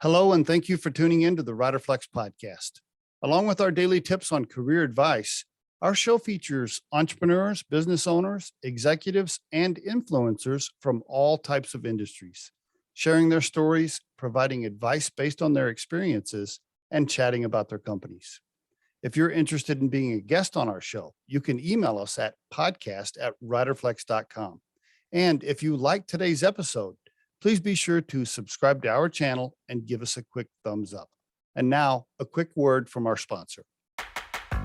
Hello, and thank you for tuning in to the Riderflex podcast. Along with our daily tips on career advice, our show features entrepreneurs, business owners, executives, and influencers from all types of industries, sharing their stories, providing advice based on their experiences, and chatting about their companies. If you're interested in being a guest on our show, you can email us at podcast@riderflex.com. And if you like today's episode, please be sure to subscribe to our channel and give us a quick thumbs up. And now, a quick word from our sponsor.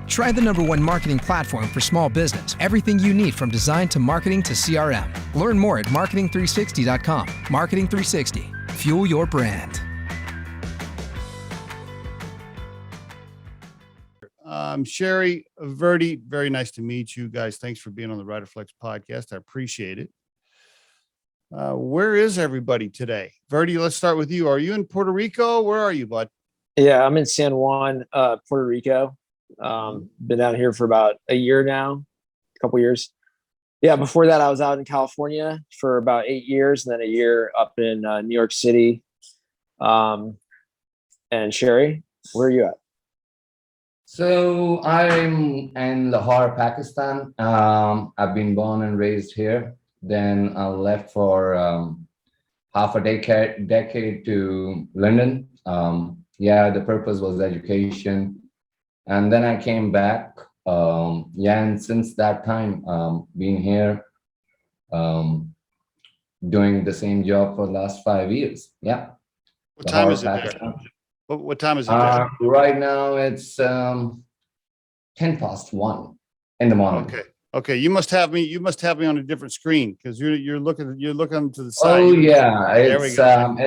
Try the #1 marketing platform for small business. Everything you need from design to marketing to CRM. Learn more at marketing360.com. Marketing 360. Fuel your brand. Sherry, Verdi, very nice to meet you guys. Thanks for being on the Riderflex podcast. I appreciate it. Where is everybody today? Verdi, let's start with you. Are you in Puerto Rico? Where are you, bud? Yeah, I'm in San Juan, Puerto Rico. Been down here for about a year now, a couple years. Yeah, before that, I was out in California for about 8 years, and then a year up in New York City. And Sherry, where are you at? So I'm in Lahore, Pakistan. I've been born and raised here. Then I left for half a decade to London. The purpose was education. And then I came back. And since that time, been here doing the same job for the last 5 years. Yeah. What time is it there? What time is it there? Right now it's 10:01 in the morning. Okay. You must have me on a different screen because you're looking to the side. Oh yeah,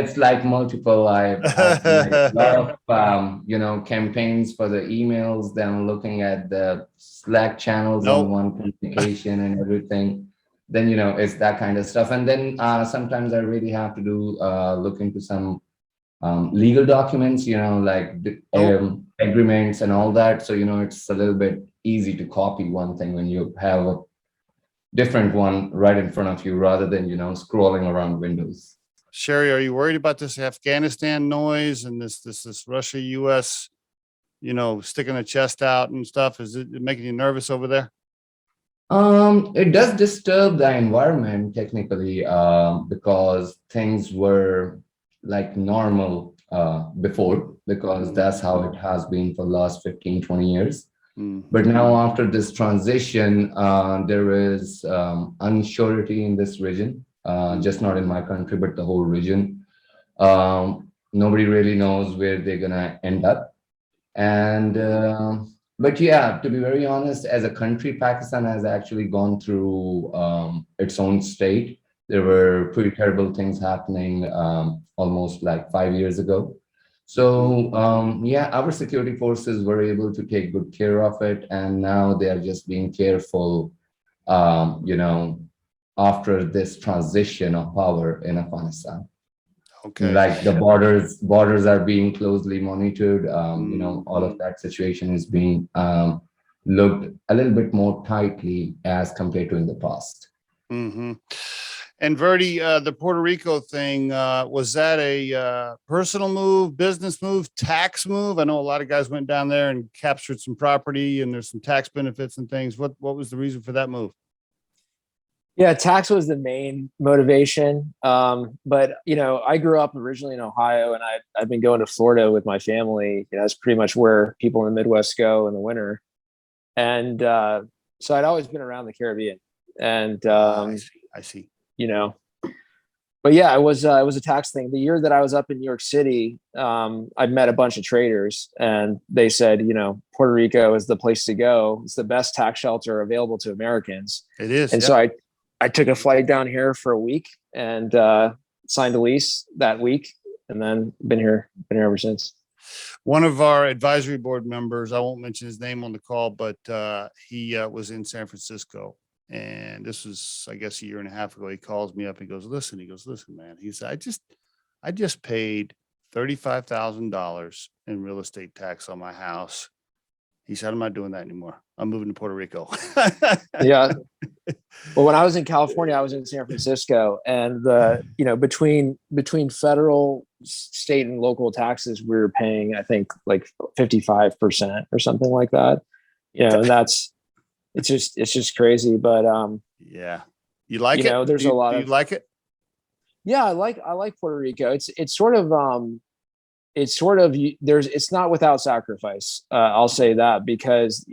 it's like multiple. I've like a lot of campaigns for the emails. Then looking at the Slack channels on one communication and everything. Then it's that kind of stuff. And then sometimes I really have to do look into some legal documents, agreements and all that. So it's a little bit easy to copy one thing when you have a different one right in front of you rather than scrolling around windows. Sherry, are you worried about this Afghanistan noise and this Russia US sticking the chest out and stuff? Is it making you nervous over there? It does disturb the environment technically because things were like normal before, because that's how it has been for the last 15-20 years. But now after this transition, there is unsurety in this region, just not in my country, but the whole region. Nobody really knows where they're gonna end up. And but yeah, to be very honest, as a country, Pakistan has actually gone through its own state. There were pretty terrible things happening almost like 5 years ago. So our security forces were able to take good care of it, and now they are just being careful, after this transition of power in Afghanistan. Okay. Like the borders are being closely monitored. All of that situation is being looked a little bit more tightly as compared to in the past. Mm-hmm. And Verdi, the Puerto Rico thing, was that a personal move, business move, tax move? I know a lot of guys went down there and captured some property and there's some tax benefits and things. What was the reason for that move? Yeah, tax was the main motivation. But I grew up originally in Ohio, and I've been going to Florida with my family. That's pretty much where people in the Midwest go in the winter. And so I'd always been around the Caribbean. And I see. But yeah, it was a tax thing. The year that I was up in New York City, I met a bunch of traders, and they said, Puerto Rico is the place to go. It's the best tax shelter available to Americans. It is. And so I took a flight down here for a week and signed a lease that week, and then been here ever since. One of our advisory board members, I won't mention his name on the call, but he was in San Francisco. And this was, I guess, a year and a half ago. He calls me up. He goes, listen, man. He said, I just paid $35,000 in real estate tax on my house. He said, I'm not doing that anymore. I'm moving to Puerto Rico. Yeah. Well, when I was in California, I was in San Francisco, and between federal, state, and local taxes, we were paying, I think, like 55% or something like that. And it's just crazy. But yeah. You like it? There's a lot of, you like it? yeah, I like Puerto Rico. It's sort of it's not without sacrifice. I'll say that, because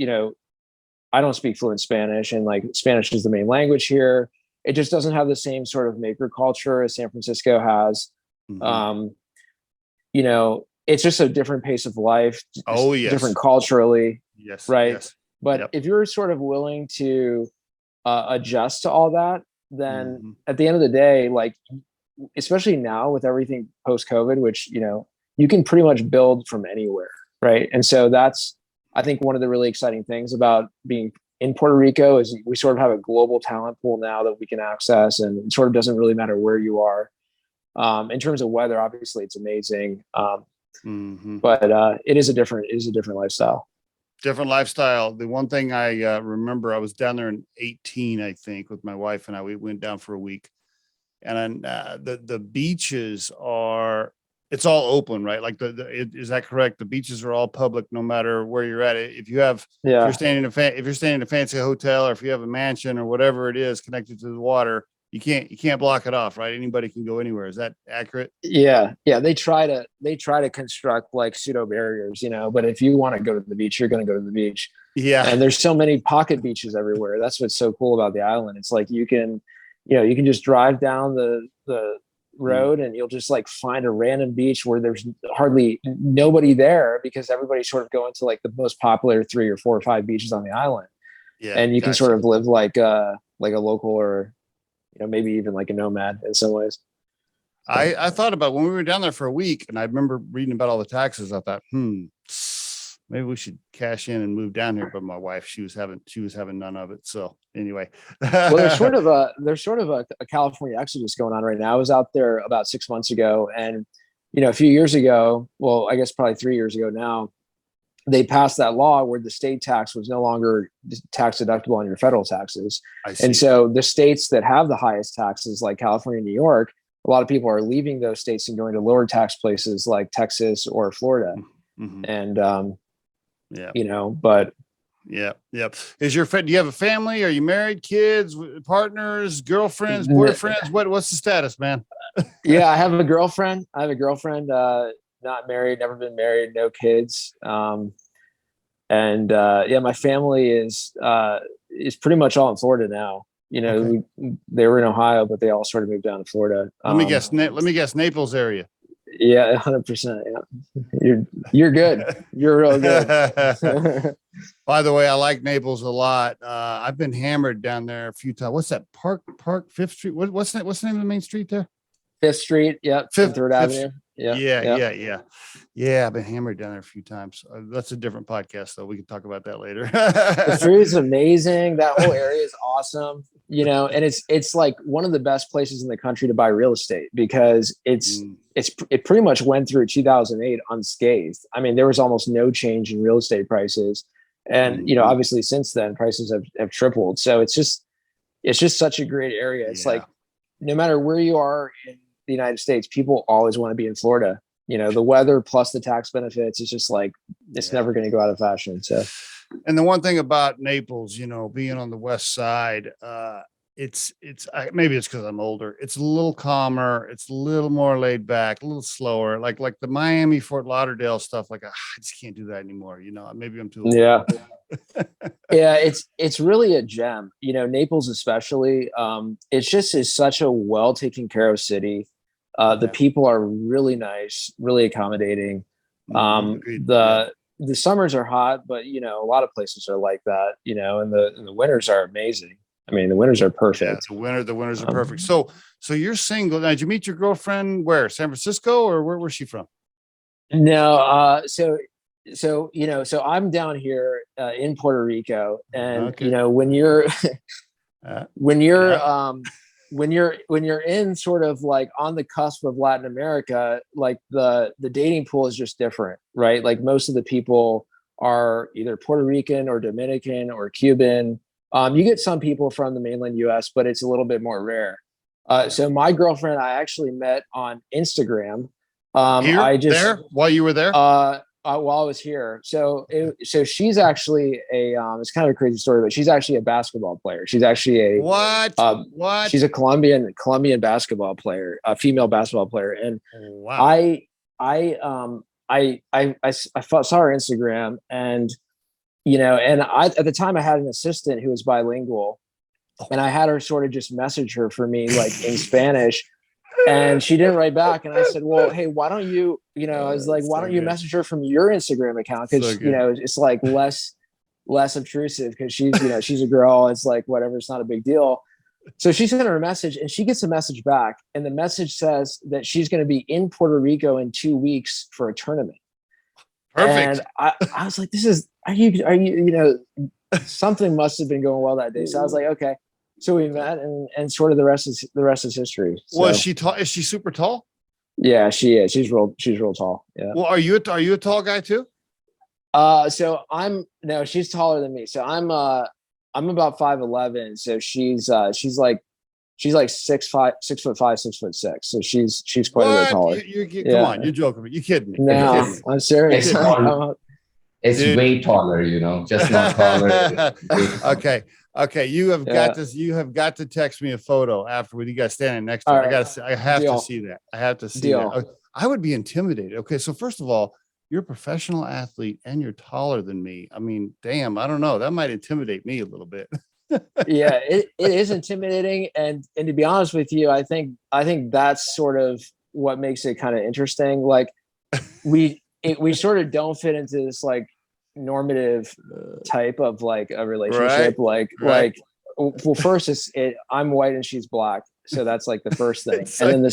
I don't speak fluent Spanish, and like Spanish is the main language here. It just doesn't have the same sort of maker culture as San Francisco has. Mm-hmm. It's just a different pace of life. Oh, yes. Different culturally. Yes. Right. Yes. But Yep. if you're sort of willing to adjust to all that, then Mm-hmm. at the end of the day, like, especially now with everything post COVID, which, you can pretty much build from anywhere. Right. And so that's, I think, one of the really exciting things about being in Puerto Rico is we sort of have a global talent pool now that we can access, and it sort of doesn't really matter where you are. In terms of weather, obviously it's amazing. But it is a different lifestyle. Different lifestyle. The one thing I remember, I was down there in 2018, I think, with my wife and I. We went down for a week, and then the beaches are, it's all open, right? Like is that correct? The beaches are all public, no matter where you're at. If you're staying in a fancy hotel, or if you have a mansion or whatever it is connected to the water, you can't block it off, right? Anybody can go anywhere. Is that accurate? Yeah. They try to construct like pseudo barriers, but if you want to go to the beach, you're going to go to the beach. Yeah. And there's so many pocket beaches everywhere. That's what's so cool about the island. It's like you can just drive down the road and you'll just like find a random beach where there's hardly nobody there, because everybody's sort of going to like the most popular 3 or 4 or 5 beaches on the island. Yeah. And you can sort of live like a local, or maybe even like a nomad in some ways. I thought about when we were down there for a week, and I remember reading about all the taxes. I thought, maybe we should cash in and move down here. But my wife, she was having none of it. So anyway, well, there's sort of a California exodus going on right now. I was out there about 6 months ago, and a few years ago, well, I guess probably 3 years ago now, they passed that law where the state tax was no longer tax deductible on your federal taxes. And so the states that have the highest taxes, like California and New York, a lot of people are leaving those states and going to lower tax places like Texas or Florida. Mm-hmm. And yeah, but yeah. Do you have a family? Are you married, kids, partners, girlfriends, boyfriends? What's the status, man? Yeah, I have a girlfriend. Not married, never been married, no kids. My family is pretty much all in Florida now. Okay. They were in Ohio, but they all sort of moved down to Florida. Let me guess, Naples area. Yeah, 100%. Yeah, you're good. You're real good. By the way, I like Naples a lot. I've been hammered down there a few times. What's that? Park 5th Street. What's the name of the main street there? 5th Street. Yep. 3rd Avenue. Yeah. I've been hammered down there a few times. That's a different podcast, though. We can talk about that later. The food's amazing. That whole area is awesome. And it's like one of the best places in the country to buy real estate, because it pretty much went through 2008 unscathed. I mean, there was almost no change in real estate prices, and obviously since then prices have tripled. So it's just such a great area. It's like no matter where you are in the United States, people always want to be in Florida. The weather plus the tax benefits is just like, it's never going to go out of fashion. So, and the one thing about Naples, being on the west side, maybe it's because I'm older. It's a little calmer. It's a little more laid back, a little slower. Like the Miami, Fort Lauderdale stuff. Like I just can't do that anymore. Maybe I'm too old. Yeah. Yeah, it's really a gem. Naples especially. It just is such a well taken care of city. The people are really nice, really accommodating. The summers are hot, but a lot of places are like that. And the winters are amazing. I mean, the winters are perfect. Yeah, the winters are perfect. So you're single now. Did you meet your girlfriend where? San Francisco, or where's she from? No, so I'm down here in Puerto Rico, and when you're when you're in sort of like on the cusp of Latin America, like the dating pool is just different, right? Like most of the people are either Puerto Rican or Dominican or Cuban. You get some people from the mainland US, but it's a little bit more rare. So my girlfriend, I actually met on Instagram. There, while you were there? While I was here. So she's actually it's kind of a crazy story, but she's actually a basketball player. She's actually what? She's a Colombian basketball player, a female basketball player. And wow. I saw her Instagram, and at the time I had an assistant who was bilingual, and I had her sort of just message her for me like in Spanish. And she didn't write back. And I said, well, hey, why don't you, I was like, why don't you message her from your Instagram account? Because, it's like less obtrusive, because she's, she's a girl. It's like, whatever, it's not a big deal. So she sent her a message, and she gets a message back. And the message says that she's going to be in Puerto Rico in 2 weeks for a tournament. Perfect. And I was like, are you, something must have been going well that day. So I was like, okay. So we met, and sort of the rest is history. So, well, is she tall? Is she super tall? Yeah, she is. She's real tall. Yeah. Well, are you a tall guy too? So she's taller than me. So I'm about 5'11". So she's like 6'5", 6'5", 6'6". So she's quite a bit taller. Come on, you're joking, but you kidding me? No, I'm serious. It's way taller, just not taller. Okay. You have got this. You have got to text me a photo after with you guys standing next to it. Right. I have to see that. I have to see that. I would be intimidated. Okay. So first of all, you're a professional athlete and you're taller than me. I mean, damn, I don't know. That might intimidate me a little bit. Yeah, it is intimidating. And to be honest with you, I think that's sort of what makes it kind of interesting. Like we sort of don't fit into this like normative type of like a relationship. Right. Well, first I'm white and she's black. So that's like the first thing. And then the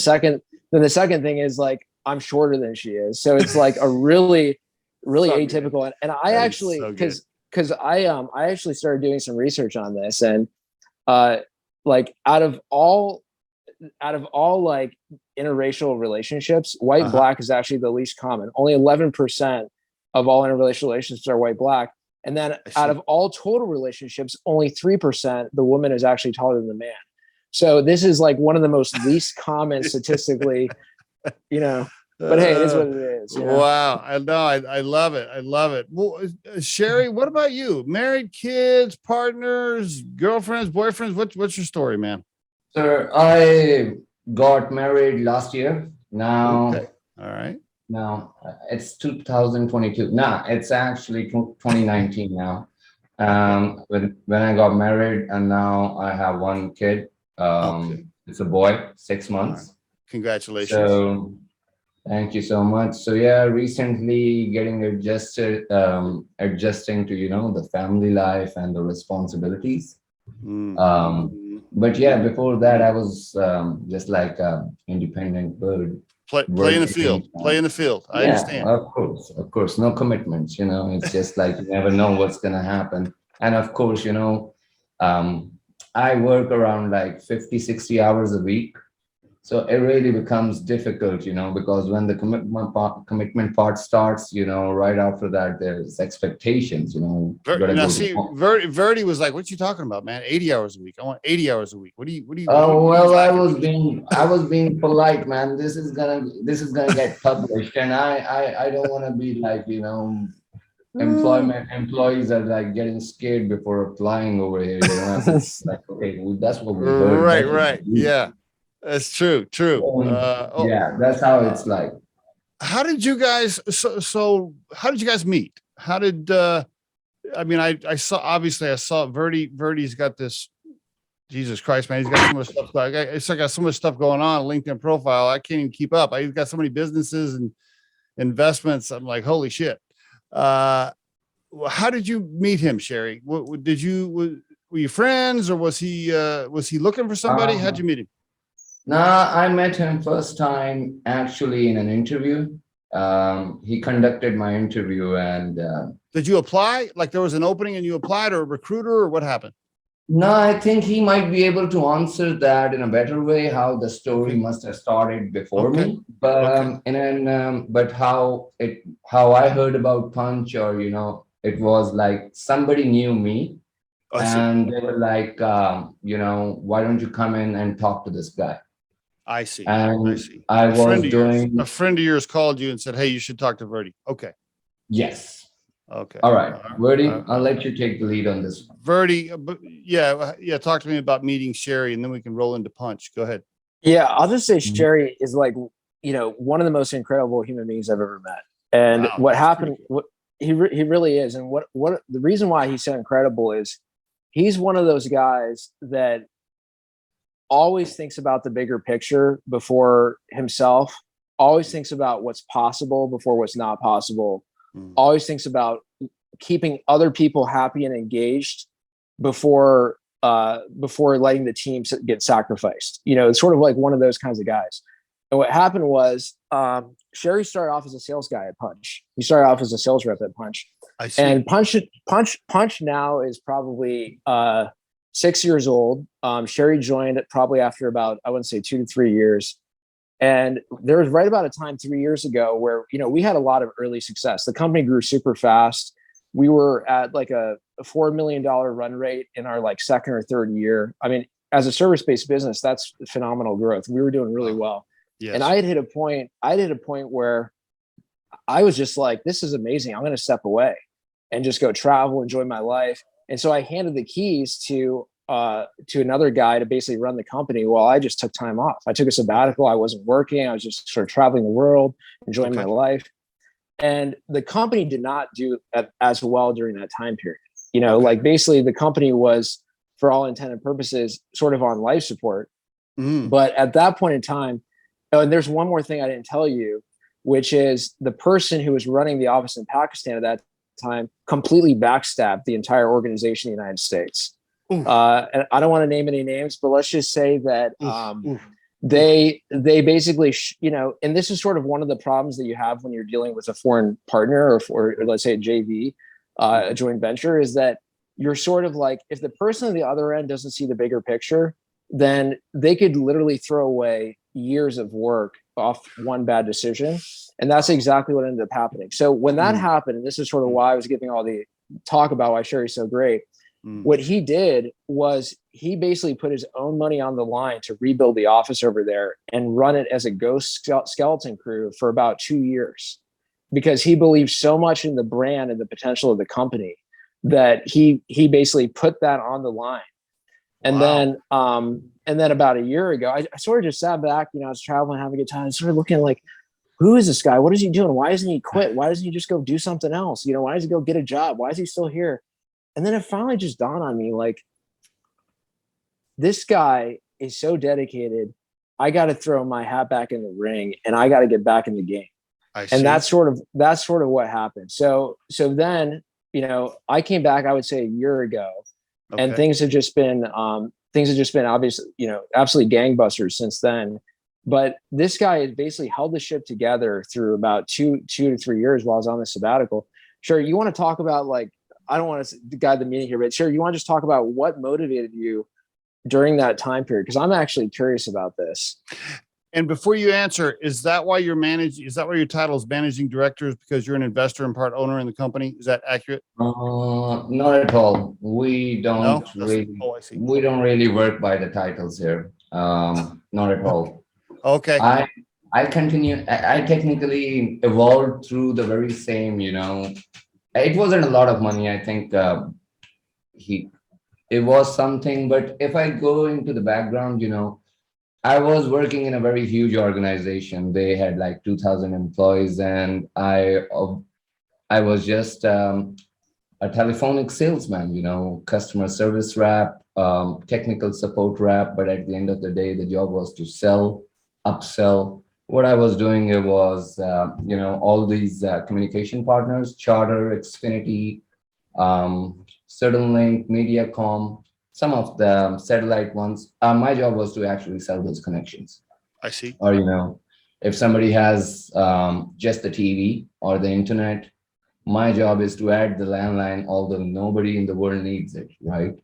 second thing is like, I'm shorter than she is. So it's like a really, really atypical. And I actually, because I actually started doing some research on this, and like out of all like interracial relationships, white black is actually the least common. Only 11% of all interracial relationships are white black. And then out of all total relationships, only 3% the woman is actually taller than the man. So this is like one of the most least common statistically, but hey, it is what it is. Wow. I know. I love it. I love it. Well, Sherry, what about you? Married, kids, partners, girlfriends, boyfriends? What's your story, man? So I got married last year. Now, okay. All right. Now it's 2022. Nah, it's actually 2019 now. When I got married, and now I have one kid. It's a boy, 6 months. Congratulations. So thank you so much. So yeah, recently getting adjusting to the family life and the responsibilities. But yeah, before that I was just like an independent bird. Play in the field. I understand. Of course, no commitments. It's just like you never know what's gonna happen. And of course, I work around like 50-60 hours a week. So it really becomes difficult, because when the commitment part starts, right after that, there's expectations, Now, see, Verdi was like, "What you talking about, man? 80 hours a week. I want 80 hours a week. What do you?" Oh, well, I was being polite, man. This is gonna get published, and I don't want to be like, employees are like getting scared before applying over here. It's like, okay, well, that's what we heard. Right. Yeah. That's true. Yeah, that's how it's like. How did you guys? So how did you guys meet? How did? I saw Verdi's got this. Jesus Christ, man, he's got so much stuff. It's like got so much stuff going on. LinkedIn profile, I can't even keep up. He's got so many businesses and investments. I'm like, holy shit. How did you meet him, Sherry? Were you friends, or was he looking for somebody? How'd you meet him? Nah, I met him first time actually in an interview. He conducted my interview, and did you apply? Like there was an opening and you applied, or a recruiter, or what happened? No, I think he might be able to answer that in a better way, how the story must have started before me. But but how I heard about Punch, or It was like somebody knew me, I see. and they were like, why don't you come in and talk to this guy? I see. And I see. I A was a friend of yours called you and said, "Hey, you should talk to Verdi." Okay. yes. Okay. All right, Verdi, Uh, I'll let you take the lead on this one. Verdi, yeah. Talk to me about meeting Sherry, and then we can roll into Punch. Go ahead. Yeah, I'll just say Mhm. Sherry is like, one of the most incredible human beings I've ever met. And Wow, what that's happened, pretty he really is. And what the reason why he's so incredible is he's one of those guys that always thinks about the bigger picture before himself, always thinks about what's possible before what's not possible, Mm. always thinks about keeping other people happy and engaged before before letting the team get sacrificed. It's sort of like one of those kinds of guys. And what happened was Sherry started off as a sales guy at Punch. He started off as a sales rep at Punch. I see. And Punch now is probably 6 years old. Sherry joined it probably after about, I wouldn't say 2 to 3 years. And there was right about a time 3 years ago where, we had a lot of early success. The company grew super fast. We were at like a $4 million run rate in our like second or third year. I mean, as a service-based business, that's phenomenal growth. We were doing really well. Yes. And I had hit a point where I was just like, this is amazing. I'm going to step away and just go travel, enjoy my life. And so I handed the keys to another guy to basically run the company while I just took time off. I took a sabbatical. I wasn't working. I was just sort of traveling the world, enjoying my life. And the company did not do as well during that time period. Like basically the company was, for all intent and purposes, sort of on life support. Mm. But at that point in time, and there's one more thing I didn't tell you, which is the person who was running the office in Pakistan at that time completely backstabbed the entire organization in the United States. And I don't want to name any names, but let's just say that they basically, and this is sort of one of the problems that you have when you're dealing with a foreign partner or let's say a JV, a joint venture, is that you're sort of like, if the person on the other end doesn't see the bigger picture, then they could literally throw away years of work off one bad decision. And that's exactly what ended up happening. So when that happened, and this is sort of why I was giving all the talk about why Sherry's so great, what he did was he basically put his own money on the line to rebuild the office over there and run it as a ghost skeleton crew for about 2 years, because he believed so much in the brand and the potential of the company that he basically put that on the line. And then about a year ago, I sort of just sat back, I was traveling, having a good time, sort of looking like, who is this guy? What is he doing? Why doesn't he quit? Why doesn't he just go do something else? Why does he go get a job? Why is he still here? And then it finally just dawned on me, like, this guy is so dedicated. I got to throw my hat back in the ring and I got to get back in the game. And that's sort of what happened. So then, I came back, I would say a year ago, and things have just been obviously, absolutely gangbusters since then. But this guy has basically held the ship together through about two to 3 years while I was on the sabbatical. Sure. You want to talk about, like, I don't want to guide the meeting here, but sure, you want to just talk about what motivated you during that time period? Because I'm actually curious about this. And before you answer, is that why your title is managing director, is because you're an investor and part owner in the company? Is that accurate? Not at all. We don't we don't really work by the titles here. Not at all. Okay. I technically evolved through the very same, it wasn't a lot of money. I think it was something, but if I go into the background, I was working in a very huge organization. They had like 2,000 employees, and I was just a telephonic salesman, customer service rep, technical support rep. But at the end of the day, the job was to sell, upsell. What I was doing, it was, all these communication partners, Charter, Xfinity, Certain Mediacom, some of the satellite ones. My job was to actually sell those connections. I see. Or, if somebody has just the TV or the internet, my job is to add the landline, although nobody in the world needs it, right?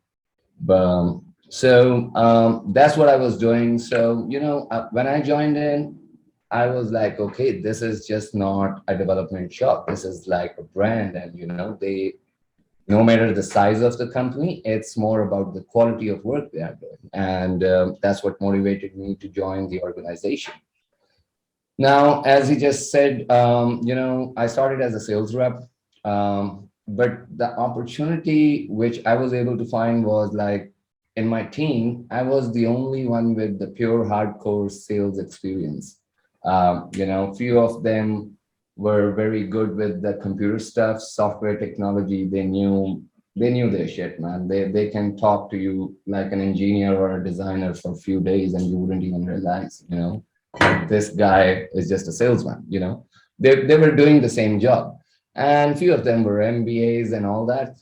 But that's what I was doing. So, when I joined in, I was like, okay, this is just not a development shop. This is like a brand. And, No matter the size of the company, it's more about the quality of work they are doing. And that's what motivated me to join the organization. Now, as he just said, I started as a sales rep, but the opportunity which I was able to find was like in my team, I was the only one with the pure hardcore sales experience. Few of them were very good with the computer stuff, software technology. They knew their shit, man. They can talk to you like an engineer or a designer for a few days and you wouldn't even realize, this guy is just a salesman, they were doing the same job, and few of them were mbas and all that.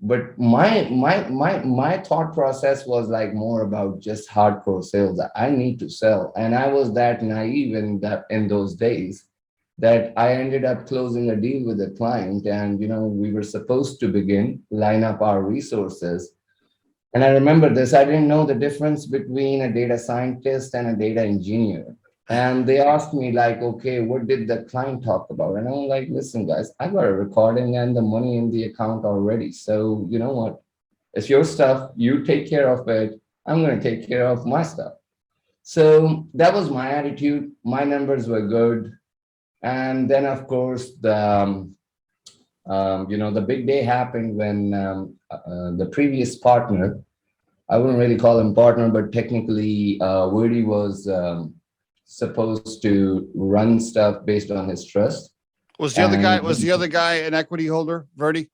But my thought process was like more about just hardcore sales. I need to sell, and I was that naive in those days that I ended up closing a deal with a client, and we were supposed to begin line up our resources. And I remember this, I didn't know the difference between a data scientist and a data engineer. And they asked me, like, okay, what did the client talk about? And I'm like, listen, guys, I got a recording and the money in the account already. So, you know what? It's your stuff. You take care of it. I'm going to take care of my stuff. So that was my attitude. My numbers were good. And then, of course, the big day happened when the previous partner, I wouldn't really call him partner, but technically, Verdi was supposed to run stuff based on his trust. Was the other guy an equity holder, Verdi?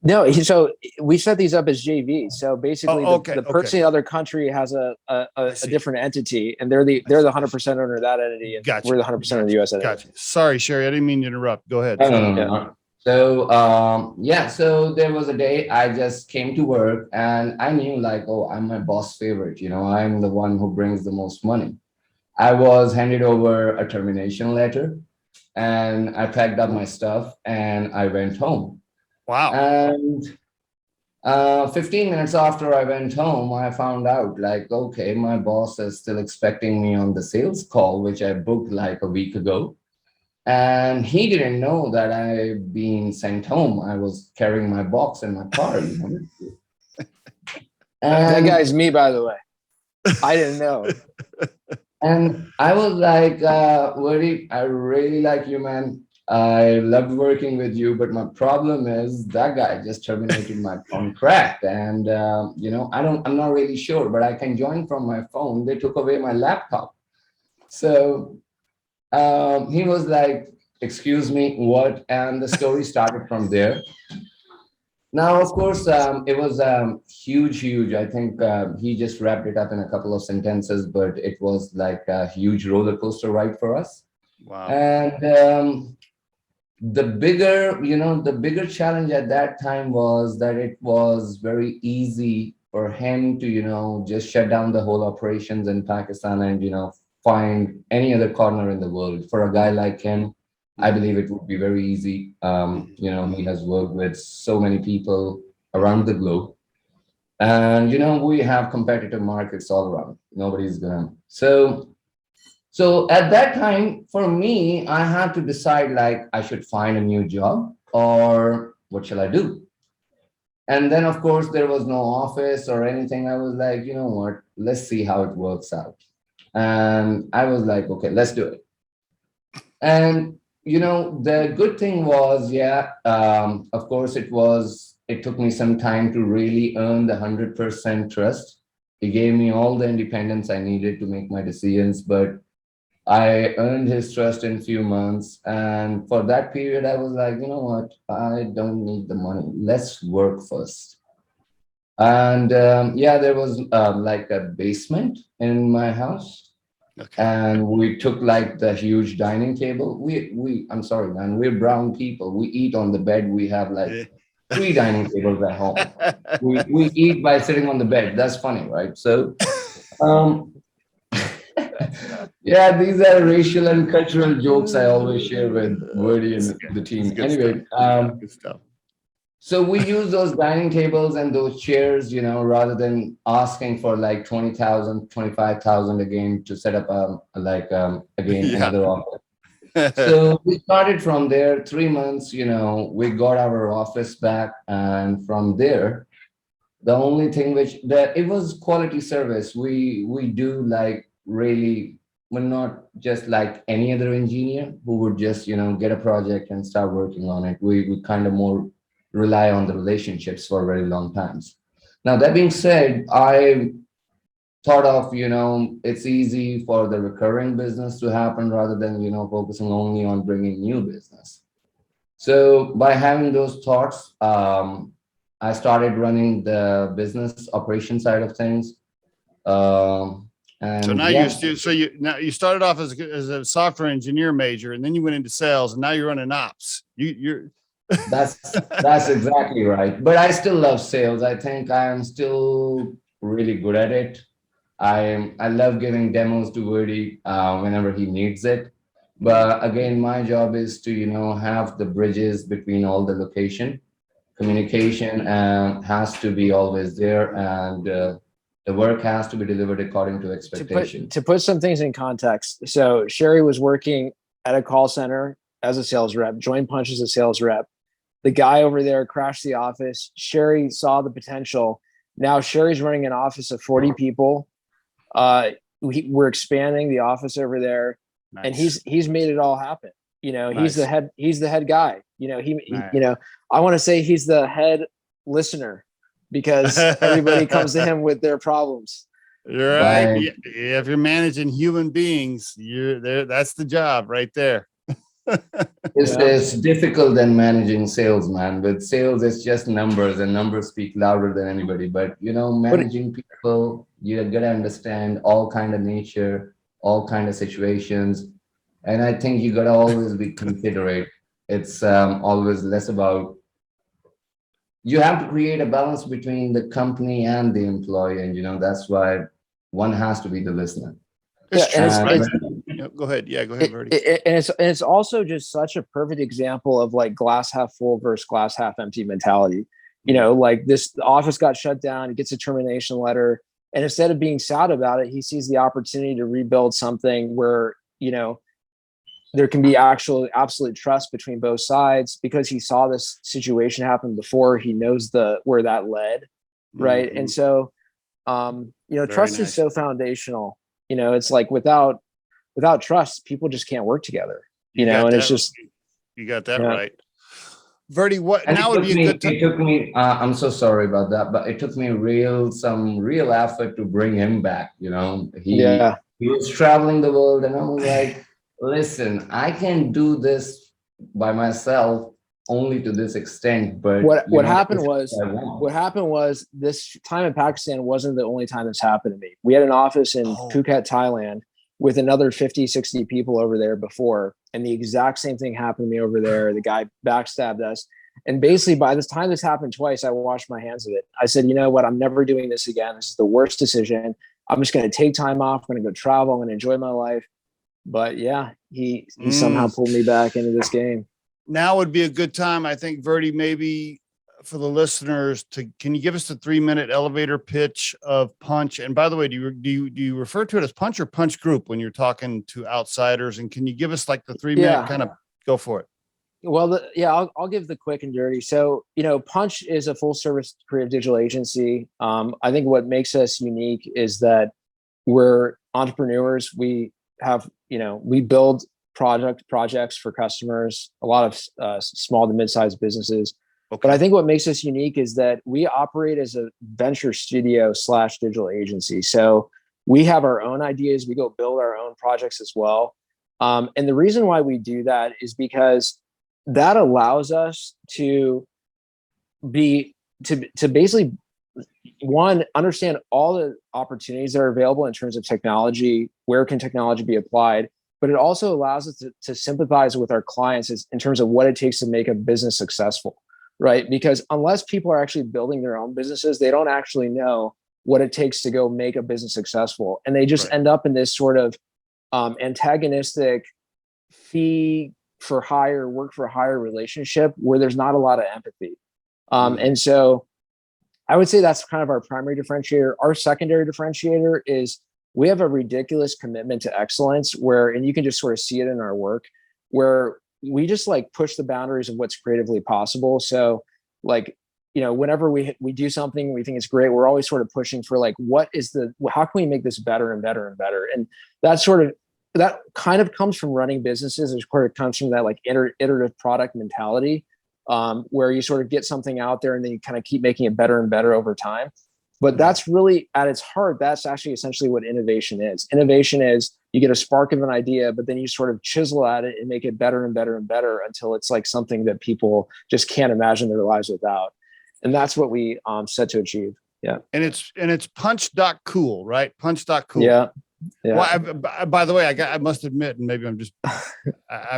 No, so we set these up as JVs. So basically, the person in the other country has a different entity, and they're the 100% owner of that entity, and gotcha. We're the 100% of the U.S. entity. Gotcha. Sorry, Sherry, I didn't mean to interrupt. Go ahead. No. So there was a day I just came to work, and I knew like, oh, I'm my boss favorite. I'm the one who brings the most money. I was handed over a termination letter, and I packed up my stuff and I went home. Wow. And 15 minutes after I went home, I found out like, okay, my boss is still expecting me on the sales call, which I booked like a week ago. And he didn't know that I've been sent home. I was carrying my box in my car. And that guy's me, by the way. I didn't know. And I was like, Verdi, I really like you, man. I loved working with you, but my problem is that guy just terminated my contract. And I'm not really sure, but I can join from my phone. They took away my laptop. So he was like, excuse me, what? And the story started from there. Now, of course, it was huge. I think he just wrapped it up in a couple of sentences, but it was like a huge roller coaster ride for us. Wow. And the bigger challenge at that time was that it was very easy for him to, just shut down the whole operations in Pakistan and, find any other corner in the world. For a guy like him, I believe it would be very easy. He has worked with so many people around the globe. And, we have competitive markets all around. Nobody's gonna. So at that time, for me, I had to decide like I should find a new job or what shall I do? And then, of course, there was no office or anything. I was like, you know what, let's see how it works out. And I was like, okay, let's do it. And, the good thing was, of course, it took me some time to really earn the 100% trust. He gave me all the independence I needed to make my decisions, but I earned his trust in a few months. And for that period, I was like, you know what? I don't need the money. Let's work first. And there was like a basement in my house. Okay. And we took like the huge dining table. I'm sorry, man, we're brown people. We eat on the bed. We have like 3 dining tables at home. We eat by sitting on the bed. That's funny, right? So, these are racial and cultural jokes I always share with Verdi and the team. Anyway, good stuff. So we use those dining tables and those chairs, rather than asking for like 20,000, 25,000 again to set up another office. So we started from there, 3 months, we got our office back. And from there, the only thing that it was quality service. We do like really, we're not just like any other engineer who would just, get a project and start working on it. We kind of more rely on the relationships for very long times. Now, that being said, I thought of, it's easy for the recurring business to happen rather than, focusing only on bringing new business. So by having those thoughts, I started running the business operation side of things. And So now yeah, you started off as a software engineer major, and then you went into sales, and now you're running ops. You're that's exactly right. But I still love sales. I think I am still really good at it. I love giving demos to Verdi whenever he needs it. But again, my job is to have the bridges between all the location. Communication has to be always there, and the work has to be delivered according to expectation. To put some things in context, so Sherry was working at a call center as a sales rep, joined Punch as a sales rep. The guy over there crashed the office. Sherry saw the potential. Now Sherry's running an office of 40 people. We're expanding the office over there, nice. And he's made it all happen. Nice. He's the head guy. Nice. I want to say he's the head listener because everybody comes to him with their problems. You're right. Yeah, if you're managing human beings, you're there. That's the job right there. It's difficult than managing sales, man. With sales, it's just numbers, and numbers speak louder than anybody. But managing people, you gotta understand all kind of nature, all kind of situations, and I think you gotta always be considerate. It's always less about. You have to create a balance between the company and the employee, and that's why one has to be the listener. Go ahead. Yeah, go ahead, Verdi. It's also just such a perfect example of like glass half full versus glass half empty mentality. Like the office got shut down, he gets a termination letter, and instead of being sad about it, he sees the opportunity to rebuild something where, there can be absolute trust between both sides because he saw this situation happen before. He knows where that led. Right. Mm-hmm. And so, trust is so foundational. It's like without trust, people just can't work together, and it's just, you got that right. Verdi, what now would be a good time? It took me, I'm so sorry about that, but it took me some real effort to bring him back. He was traveling the world, and I was like, listen, I can do this by myself only to this extent. But what happened was this time in Pakistan wasn't the only time this happened to me. We had an office in Phuket, Thailand with another 50, 60 people over there before. And the exact same thing happened to me over there. The guy backstabbed us. And basically by this time this happened twice, I washed my hands of it. I said, you know what? I'm never doing this again. This is the worst decision. I'm just going to take time off. I'm going to go travel. I'm going to enjoy my life. But yeah, he somehow pulled me back into this game. Now would be a good time, I think, Verdi, maybe for the listeners can you give us the 3-minute elevator pitch of Punch? And by the way, do you refer to it as Punch or Punch Group when you're talking to outsiders? And can you give us like the 3-minute kind of go for it? Well, I'll give the quick and dirty. So, Punch is a full service creative digital agency. I think what makes us unique is that we're entrepreneurs. We have, we build projects for customers, a lot of small to mid-sized businesses. Okay. But I think what makes us unique is that we operate as a venture studio / digital agency. So we have our own ideas. We go build our own projects as well. And the reason why we do that is because that allows us to basically, one, understand all the opportunities that are available in terms of technology, where can technology be applied, but it also allows us to sympathize with our clients in terms of what it takes to make a business successful, right? Because unless people are actually building their own businesses, they don't actually know what it takes to go make a business successful. And they just end up in this sort of antagonistic fee for hire, work for hire relationship where there's not a lot of empathy. And so I would say that's kind of our primary differentiator. Our secondary differentiator is we have a ridiculous commitment to excellence and you can just sort of see it in our work. where we just like push the boundaries of what's creatively possible. So like, whenever we do something, we think it's great. We're always sort of pushing for like, how can we make this better and better and better? And that kind of comes from running businesses. It sort of comes from that like iterative product mentality, where you sort of get something out there and then you kind of keep making it better and better over time. But that's really at its heart, that's actually essentially what innovation is. Innovation is you get a spark of an idea, but then you sort of chisel at it and make it better and better and better until it's like something that people just can't imagine their lives without. And that's what we set to achieve. Yeah. And it's punch.cool, right? Punch.cool. Yeah. Yeah. Well, by the way, I must admit, and maybe I'm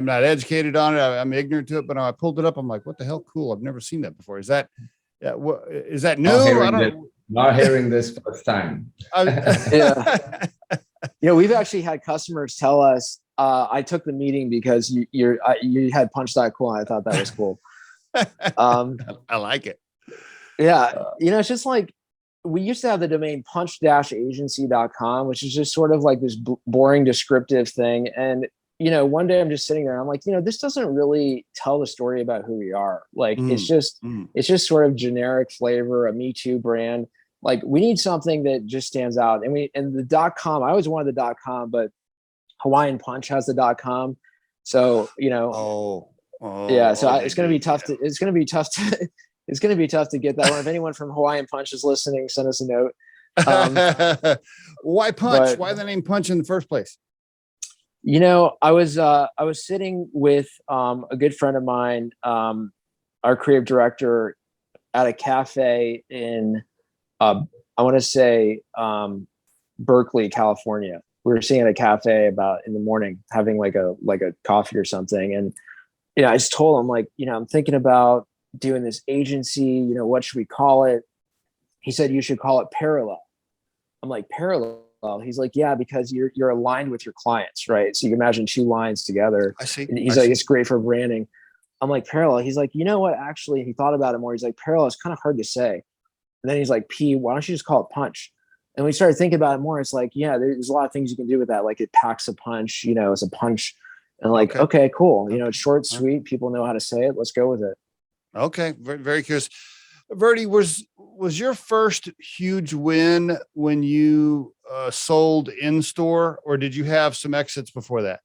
not educated on it. I'm ignorant to it, but I pulled it up. I'm like, what the hell? Cool. I've never seen that before. Is that new? Not hearing this first time. Yeah. We've actually had customers tell us, I took the meeting because you had punch.cool. And I thought that was cool. I like it. Yeah. It's just like, we used to have the domain punch-agency.com, which is just sort of like this boring descriptive thing. And, one day I'm just sitting there and I'm like, this doesn't really tell the story about who we are. Like, it's just sort of generic flavor, a Me Too brand. Like, we need something that just stands out. And the .com, I always wanted the .com, but Hawaiian Punch has the .com. So, yeah, so it's going to be tough it's going to be tough to get that one. If anyone from Hawaiian Punch is listening, send us a note. Why Punch? Why the name Punch in the first place? I was sitting with a good friend of mine, our creative director, at a cafe in I want to say Berkeley, California. We were sitting at a cafe about in the morning, having like a coffee or something, and I just told him, like, I'm thinking about doing this agency, what should we call it? He said, you should call it Parallel. I'm like, Parallel? He's like, yeah, because you're aligned with your clients, right? So you can imagine two lines together. I see. And he's like, it's great for branding. I'm like, Parallel. He's like, you know what? Actually, he thought about it more. He's like, Parallel is kind of hard to say. And then he's like, why don't you just call it Punch? And we started thinking about it more. It's like, yeah, there's a lot of things you can do with that. Like, it packs a punch, it's a punch. And like, okay, cool. It's short, sweet. People know how to say it. Let's go with it. Okay. Very, very curious. Verdi, was your first huge win when you sold in store, or did you have some exits before that?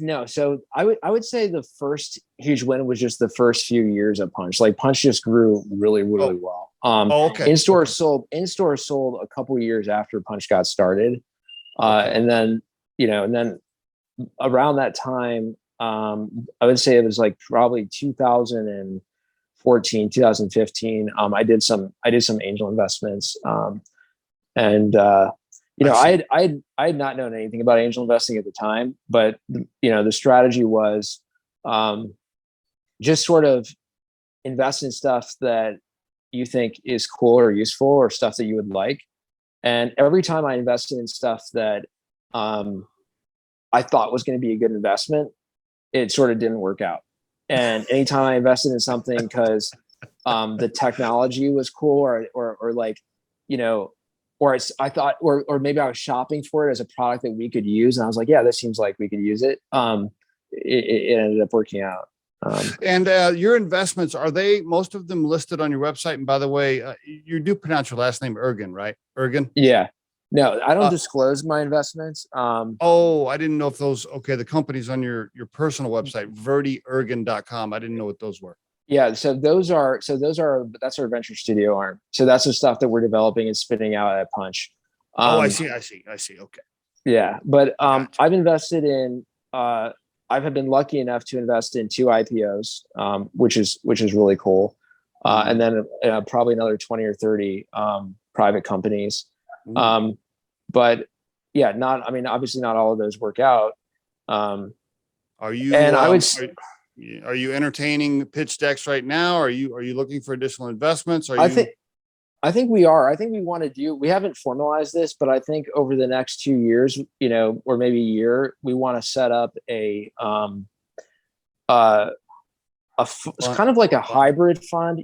No. So I would say the first huge win was just the first few years of Punch. Like, Punch just grew really, really well. Okay. In-store sold a couple of years after Punch got started. And then around that time, I would say it was like probably 2014, 2015. I did some angel investments. I had not known anything about angel investing at the time, but the strategy was just sort of invest in stuff that you think is cool or useful, or stuff that you would like. And every time I invested in stuff that I thought was going to be a good investment, it sort of didn't work out. And anytime I invested in something because the technology was cool, or like, I thought, or maybe I was shopping for it as a product that we could use, and I was like, yeah, this seems like we could use it. It ended up working out. And your investments, are they most of them listed on your website? And by the way, you do pronounce your last name Ergün, right? Ergün? Yeah. No, I don't disclose my investments. I didn't know if those, the company's on your personal website, verdiergün.com. I didn't know what those were. Yeah. That's our venture studio arm. So that's the stuff that we're developing and spitting out at Punch. I see. Okay. Yeah. But Gotcha. I have been lucky enough to invest in 2 IPOs, which is really cool. And then probably another 20 or 30 private companies. But yeah, obviously not all of those work out. Are you, are you entertaining pitch decks right now? Are you looking for additional investments? I think we are. I think we haven't formalized this, but I think over the next 2 years, or maybe a year, we want to set up a kind of like a hybrid fund.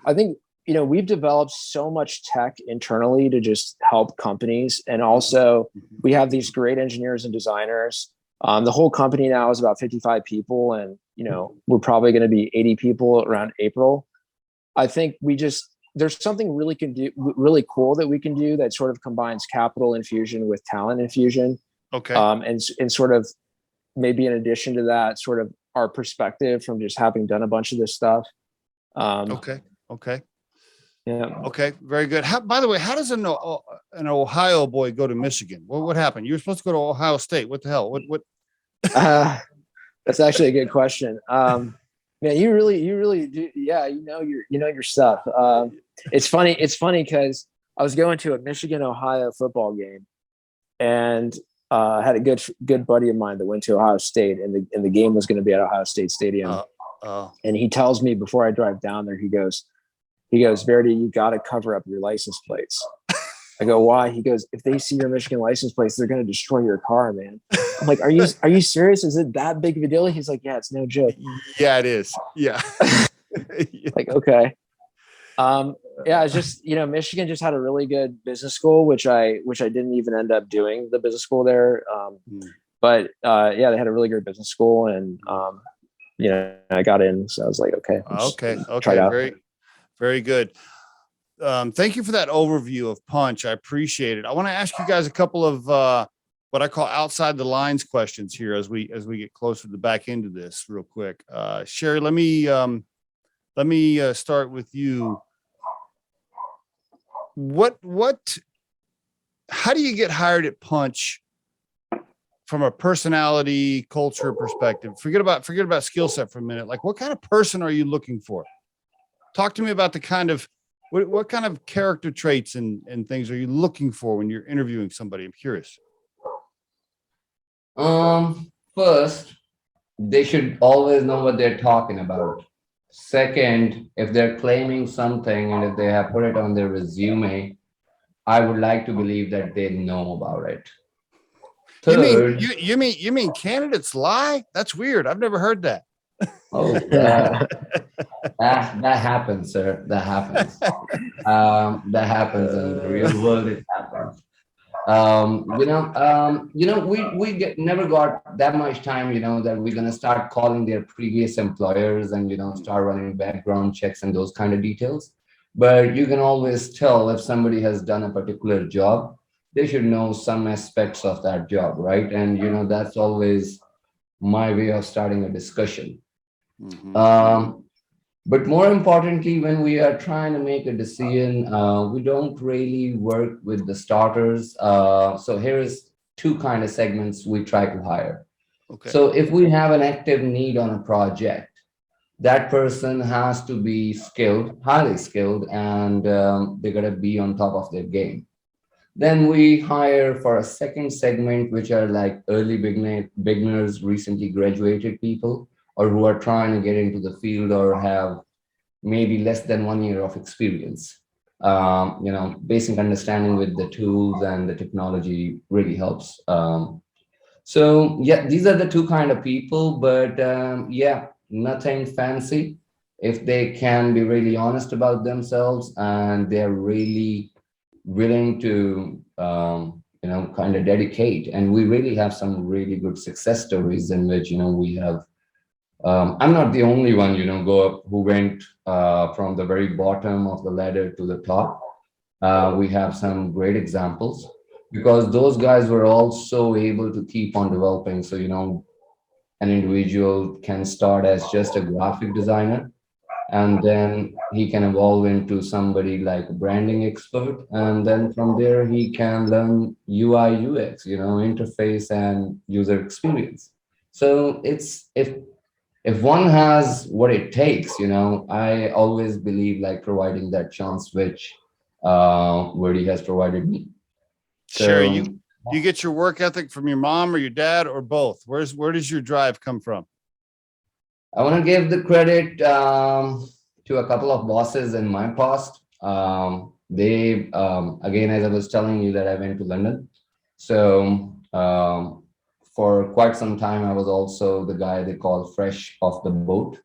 I think, we've developed so much tech internally to just help companies. And also we have these great engineers and designers The whole company now is about 55 people, and we're probably going to be 80 people around April. I think there's something really cool that we can do that sort of combines capital infusion with talent infusion. Okay. And sort of maybe in addition to that, sort of our perspective from just having done a bunch of this stuff. Okay. Yeah. Okay. Very good. By the way, how does an Ohio boy go to Michigan? What happened? You were supposed to go to Ohio State. What the hell? What? That's actually a good question. Man, you really do. Yeah. Your stuff. It's funny because I was going to a Michigan, Ohio football game, and I had a good buddy of mine that went to Ohio State, and the game was going to be at Ohio State Stadium. And he tells me before I drive down there, he goes, Verdi, you got to cover up your license plates. I go, why? He goes, if they see your Michigan license plates, they're going to destroy your car, man. I'm like, are you serious? Is it that big of a deal? He's like, yeah, it's no joke. Yeah, it is. Yeah. Like, okay. Yeah, it's just, Michigan just had a really good business school, which I didn't even end up doing the business school there. But yeah, they had a really good business school, and I got in, so I was like, okay. Okay. Very, very good. Thank you for that overview of Punch. I appreciate it. I want to ask you guys a couple of what I call outside the lines questions here as we get closer to the back end of this real quick. Sherry, let me start with you. How do you get hired at Punch from a personality, culture perspective? Forget about skill set for a minute. Like, what kind of person are you looking for? Talk to me about the kind of, what kind of character traits and things are you looking for when you're interviewing somebody? I'm curious. First, they should always know what they're talking about. Second, if they're claiming something and if they have put it on their resume, I would like to believe that they know about it. Third, you mean candidates lie? That's weird. I've never heard that. Oh, that happens, sir. That happens. That happens in the real world. It happens. We never got that much time, that we're gonna start calling their previous employers and start running background checks and those kind of details. But you can always tell if somebody has done a particular job, they should know some aspects of that job, right? And that's always my way of starting a discussion. But more importantly, when we are trying to make a decision, we don't really work with the starters. So here is two kind of segments we try to hire. Okay. So if we have an active need on a project, that person has to be skilled, highly skilled, and they're gonna be on top of their game. Then we hire for a second segment, which are like early beginners, recently graduated people, or who are trying to get into the field or have maybe less than 1 year of experience. Basic understanding with the tools and the technology really helps. So yeah, these are the two kind of people, but yeah, nothing fancy. If they can be really honest about themselves and they're really willing to, kind of dedicate. And we really have some really good success stories in which, we have, I'm not the only one, who went from the very bottom of the ladder to the top. We have some great examples because those guys were also able to keep on developing. So, an individual can start as just a graphic designer, and then he can evolve into somebody like a branding expert. And then from there, he can learn UI, UX, interface and user experience. So it's, if one has what it takes, I always believe like providing that chance, which Verdi has provided me. So, Sure. You get your work ethic from your mom or your dad or both? Where does your drive come from? I want to give the credit to a couple of bosses in my past. They, again, as I was telling you that I went to London. So for quite some time, I was also the guy they call fresh off the boat.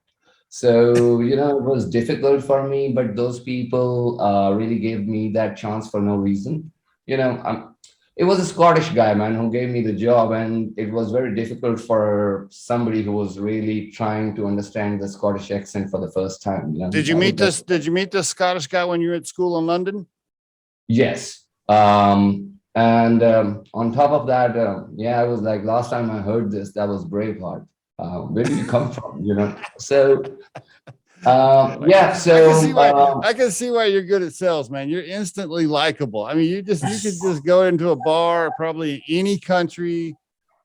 So, it was difficult for me, but those people really gave me that chance for no reason. It was a Scottish guy, man, who gave me the job, and it was very difficult for somebody who was really trying to understand the Scottish accent for the first time. You know, Did you meet this? Did you meet this Scottish guy when you were at school in London? Yes. And on top of that, yeah, I was like, last time I heard this, that was Braveheart. Where do you come from? You know, so yeah, so I can see why you're good at sales, man. You're instantly likable. I mean, you could just go into a bar, probably any country,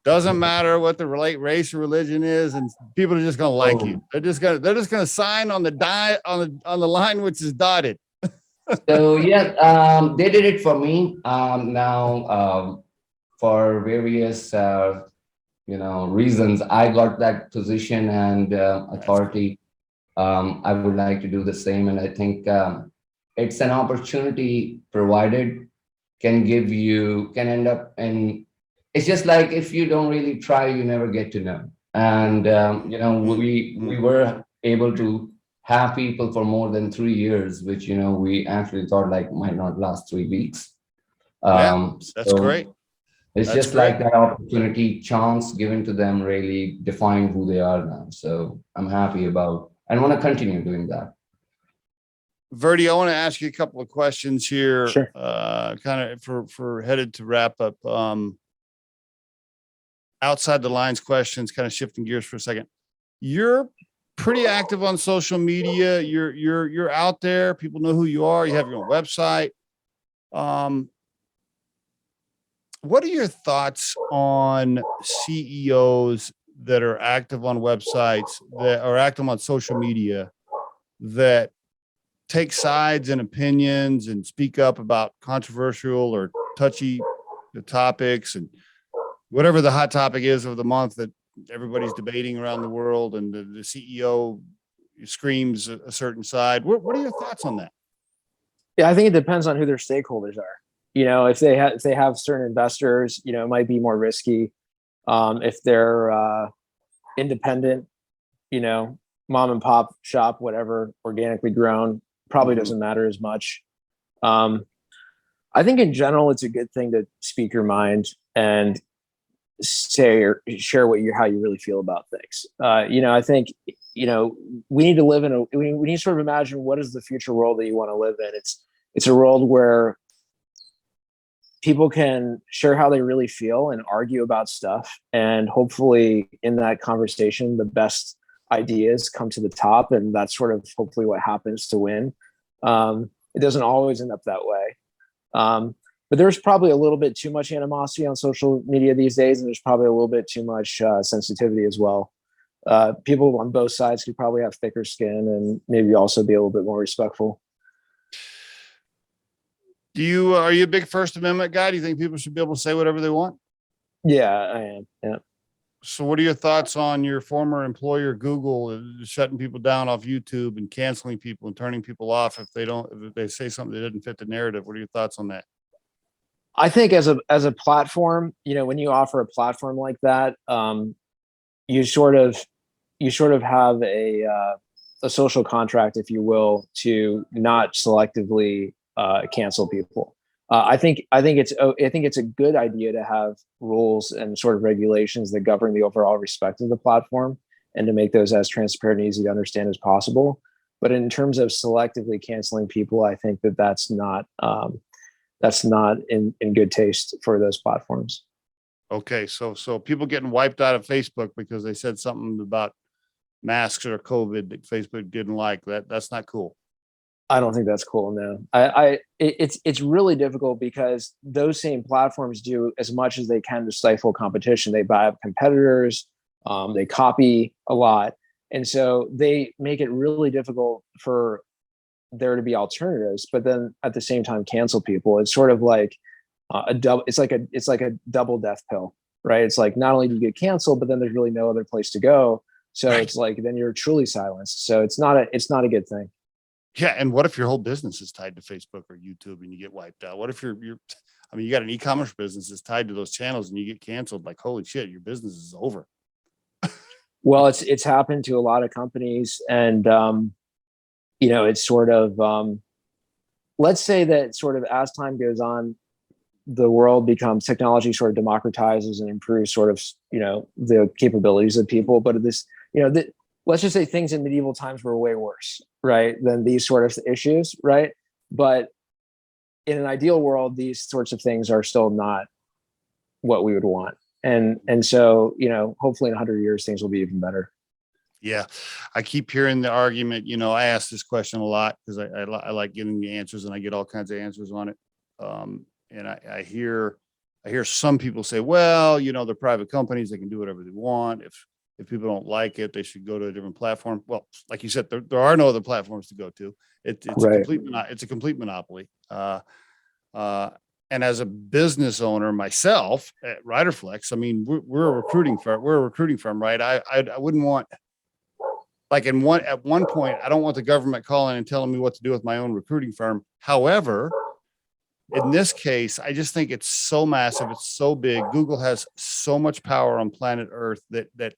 doesn't matter what the race or religion is, and people are just gonna like you. They're just gonna sign on the on the line which is dotted. So yeah, they did it for me. Now, for various reasons, I got that position and authority. I would like to do the same, and I think it's an opportunity provided can end up in. It's just like if you don't really try, you never get to know. And we were able to have people for more than 3 years, which we actually thought like might not last 3 weeks. That's great. It's just like that opportunity, chance given to them really defined who they are now. So I'm happy about and want to continue doing that. Verdi, I want to ask you a couple of questions here, Sure. kind of for headed to wrap up. Outside the lines questions, kind of shifting gears for a second. You're pretty active on social media. You're out there. People know who you are. You have your own website. What are your thoughts on CEOs that are active on websites, that are active on social media, that take sides and opinions and speak up about controversial or touchy topics and whatever the hot topic is of the month that everybody's debating around the world, and the CEO screams a certain side? What are your thoughts on that? Yeah, I think it depends on who their stakeholders are. If they have certain investors, it might be more risky. If they're independent, mom and pop shop, whatever, organically grown, probably doesn't matter as much. I think in general, it's a good thing to speak your mind and say or share how you really feel about things. I think, we need to live we need to sort of imagine what is the future world that you want to live in. It's a world where people can share how they really feel and argue about stuff. And hopefully in that conversation, the best ideas come to the top. And that's sort of hopefully what happens to win. It doesn't always end up that way. But there's probably a little bit too much animosity on social media these days. And there's probably a little bit too much sensitivity as well. People on both sides could probably have thicker skin and maybe also be a little bit more respectful. Are you a big First Amendment guy? Do you think people should be able to say whatever they want? Yeah, I am. Yeah. So what are your thoughts on your former employer, Google, shutting people down off YouTube and canceling people and turning people off if they say something that didn't fit the narrative? What are your thoughts on that? I think as a platform, when you offer a platform like that, you sort of have a social contract, if you will, to not selectively cancel people. I think it's a good idea to have rules and sort of regulations that govern the overall respect of the platform, and to make those as transparent and easy to understand as possible. But in terms of selectively canceling people, I think that's not in good taste for those platforms. Okay, so people getting wiped out of Facebook because they said something about masks or COVID that Facebook didn't like, that's not cool. I don't think that's cool. No, it's really difficult because those same platforms do as much as they can to stifle competition. They buy up competitors, they copy a lot, and so they make it really difficult for there to be alternatives. But then at the same time, cancel people. It's sort of like it's like a double death pill, right? It's like not only do you get canceled, but then there's really no other place to go. So It's like then you're truly silenced. So it's not a good thing. Yeah, and what if your whole business is tied to Facebook or YouTube and you get wiped out? What if you got an e-commerce business that's tied to those channels and you get canceled? Like, holy shit, your business is over. Well, it's happened to a lot of companies, and it's sort of let's say that sort of as time goes on, the world becomes, technology sort of democratizes and improves sort of, the capabilities of people. But this, let's just say things in medieval times were way worse, right, than these sort of issues, right? But in an ideal world, these sorts of things are still not what we would want. And so, hopefully in 100 years, things will be even better. Yeah. I keep hearing the argument, I ask this question a lot because I like getting the answers, and I get all kinds of answers on it. And I hear some people say, well, they're private companies, they can do whatever they want. If people don't like it, they should go to a different platform. Well, like you said, there are no other platforms to go to. It's Right. a complete monopoly. And as a business owner myself at Riderflex, I mean, we're a recruiting firm, right? I wouldn't want, like, at one point, I don't want the government calling and telling me what to do with my own recruiting firm. However, in this case, I just think it's so massive, it's so big. Google has so much power on planet Earth that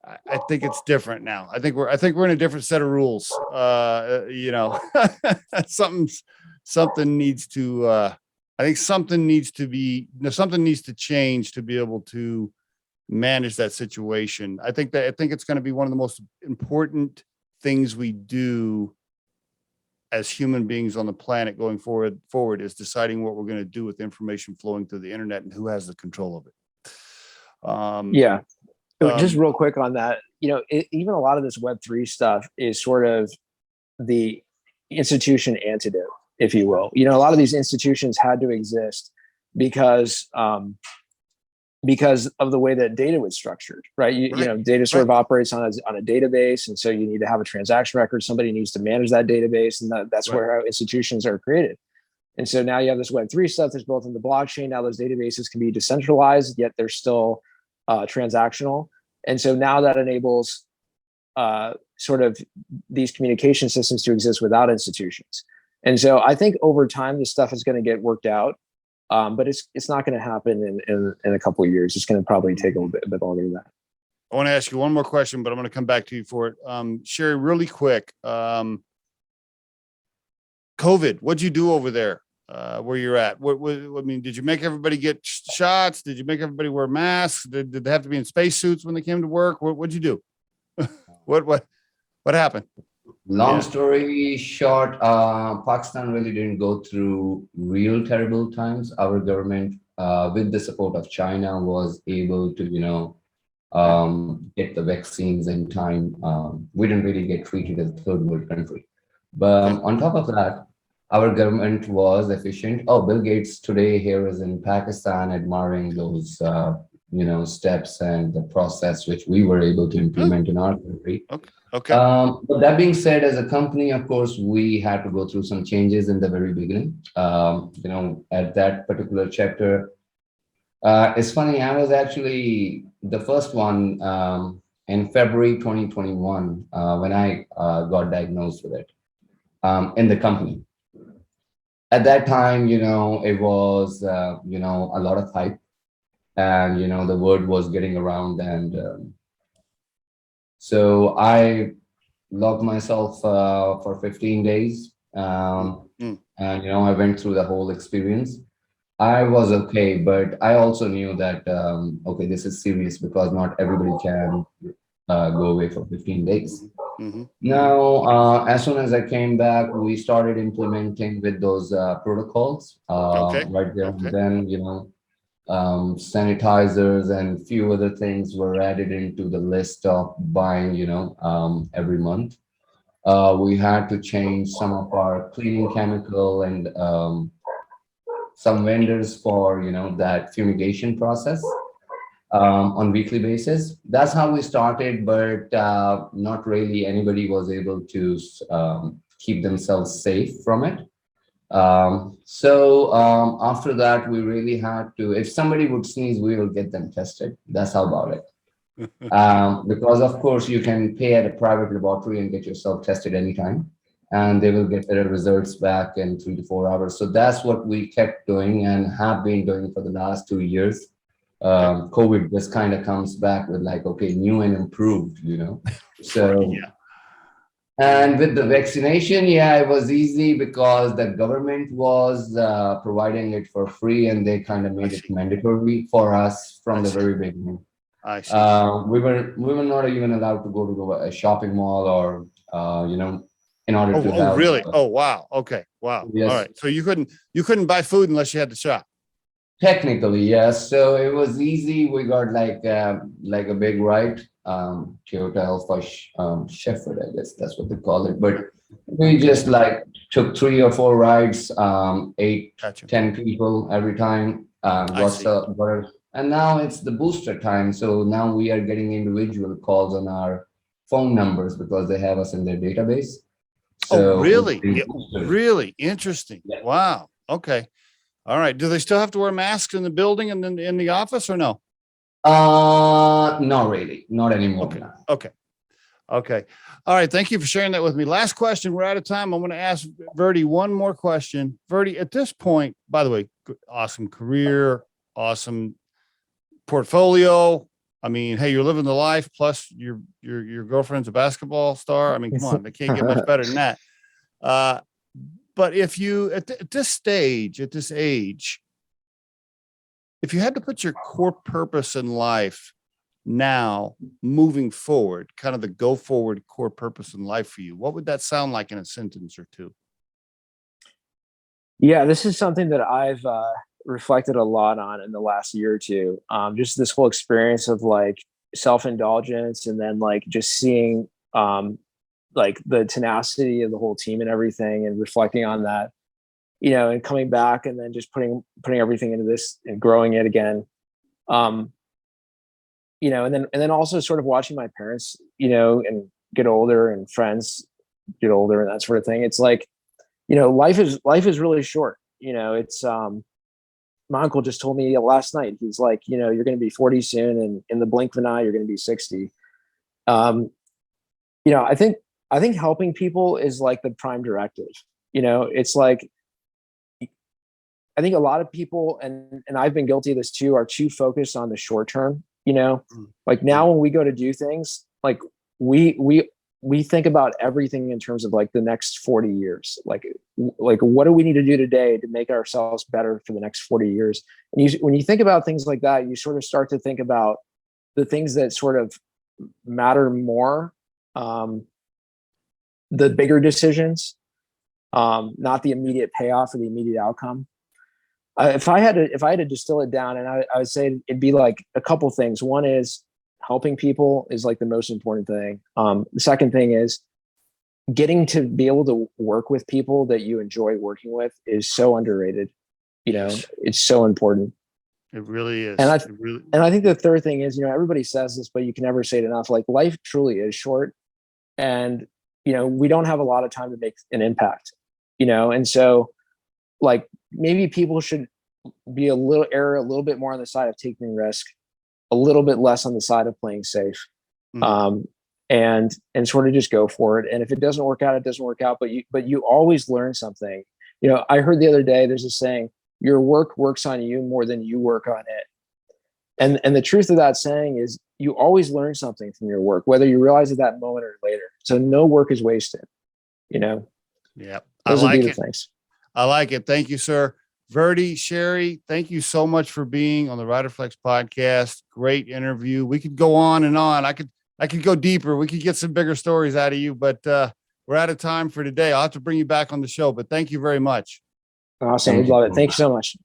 I think it's different now. I think we're in a different set of rules. Something needs to. I think something needs to change to be able to manage that situation. I think it's going to be one of the most important things we do as human beings on the planet going forward is deciding what we're going to do with information flowing through the internet and who has the control of it. Just real quick on that, even a lot of this Web3 stuff is sort of the institution antidote, if you will. A lot of these institutions had to exist because of the way that data was structured, right? Data sort of operates on a database, and so you need to have a transaction record. Somebody needs to manage that database, and that's where our institutions are created. And so now you have this Web3 stuff that's built in the blockchain. Now those databases can be decentralized, yet they're still transactional. And so now that enables sort of these communication systems to exist without institutions. And so I think over time, this stuff is going to get worked out. But it's not going to happen in a couple of years. It's going to probably take a bit longer than that. I want to ask you one more question, but I'm going to come back to you for it. Sherry, really quick. COVID, what'd you do over there where you're at? Did you make everybody get shots? Did you make everybody wear masks? Did they have to be in spacesuits when they came to work? What'd you do? What happened? Long story short, Pakistan really didn't go through real terrible times. Our government, with the support of China, was able to, get the vaccines in time. We didn't really get treated as a third world country. But on top of that, our government was efficient. Oh, Bill Gates today here is in Pakistan admiring those, steps and the process which we were able to implement in our country. Okay. But that being said, as a company, of course, we had to go through some changes in the very beginning. At that particular chapter, it's funny, I was actually the first one in February 2021 when I got diagnosed with it in the company. At that time, it was, a lot of hype, and, the word was getting around, and so I locked myself for 15 days. And, I went through the whole experience. I was okay, but I also knew that, okay, this is serious because not everybody can go away for 15 days. Now, as soon as I came back, we started implementing with those protocols right there. And then, sanitizers and few other things were added into the list of buying, every month. We had to change some of our cleaning chemical and some vendors for, that fumigation process on weekly basis. That's how we started, but not really anybody was able to keep themselves safe from it. So after that, we really had to, if somebody would sneeze, we will get them tested. That's how about it. Because of course you can pay at a private laboratory and get yourself tested anytime, and they will get their results back in 3 to 4 hours. So that's what we kept doing and have been doing for the last 2 years. COVID just kind of comes back with like, okay, new and improved, So And with the vaccination, yeah, it was easy because the government was providing it for free, and they kind of made it mandatory for us from the very beginning. I see. We were not even allowed to go to a shopping mall or in order to have. Really? Oh, wow. Okay. Wow. Yes. All right. So you couldn't buy food unless you had to shop. Technically, yes. So it was easy. We got like a big ride, Toyota Alpha Shepherd, I guess that's what they call it. But we just like took 3 or 4 rides, 8, Gotcha. 10 people every time. And now it's the booster time. So now we are getting individual calls on our phone numbers because they have us in their database. So really? Yeah, really interesting. Yeah. Wow. Okay. All right. Do they still have to wear masks in the building and then in the office or no? Not really. Not anymore. Okay. Now. Okay. Okay. All right. Thank you for sharing that with me. Last question. We're out of time. I'm going to ask Verdi one more question. Verdi, at this point, by the way, awesome career, awesome portfolio. I mean, hey, you're living the life. Plus, your girlfriend's a basketball star. I mean, come on, they can't get much better than that. But if you at this age, if you had to put your core purpose in life now, moving forward, kind of the go forward core purpose in life for you, what would that sound like in a sentence or two? Yeah, this is something that I've reflected a lot on in the last year or two. Just this whole experience of like self-indulgence, and then like just seeing like the tenacity of the whole team and everything, and reflecting on that, and coming back and then just putting everything into this and growing it again. And then also sort of watching my parents, and get older, and friends get older, and that sort of thing. It's like, life is really short. It's my uncle just told me last night, he's like, you're going to be 40 soon, and in the blink of an eye, you're going to be 60. I think helping people is like the prime directive. It's like, I think a lot of people, and I've been guilty of this too, are too focused on the short term. Like now when we go to do things, like we think about everything in terms of like the next 40 years. Like what do we need to do today to make ourselves better for the next 40 years? And when you think about things like that, you sort of start to think about the things that sort of matter more, the bigger decisions, not the immediate payoff or the immediate outcome. If I had to distill it down, and I would say it'd be like a couple things. One is helping people is like the most important thing. The second thing is getting to be able to work with people that you enjoy working with is so underrated. It's so important. It really is. And I think the third thing is, everybody says this, but you can never say it enough. Like life truly is short, and we don't have a lot of time to make an impact. And so like maybe people should be a little bit more on the side of taking risk, a little bit less on the side of playing safe, and sort of just go for it. And if it doesn't work out, it doesn't work out. But you always learn something. I heard the other day, there's a saying, your work works on you more than you work on it. And the truth of that saying is you always learn something from your work, whether you realize it that moment or later. So no work is wasted. Yeah, those would be the things. I like it. Thank you, sir. Verdi, Sherry, thank you so much for being on the Riderflex podcast. Great interview. We could go on and on. I could go deeper. We could get some bigger stories out of you, but we're out of time for today. I'll have to bring you back on the show, but thank you very much. Awesome. We love it. Thank you so much.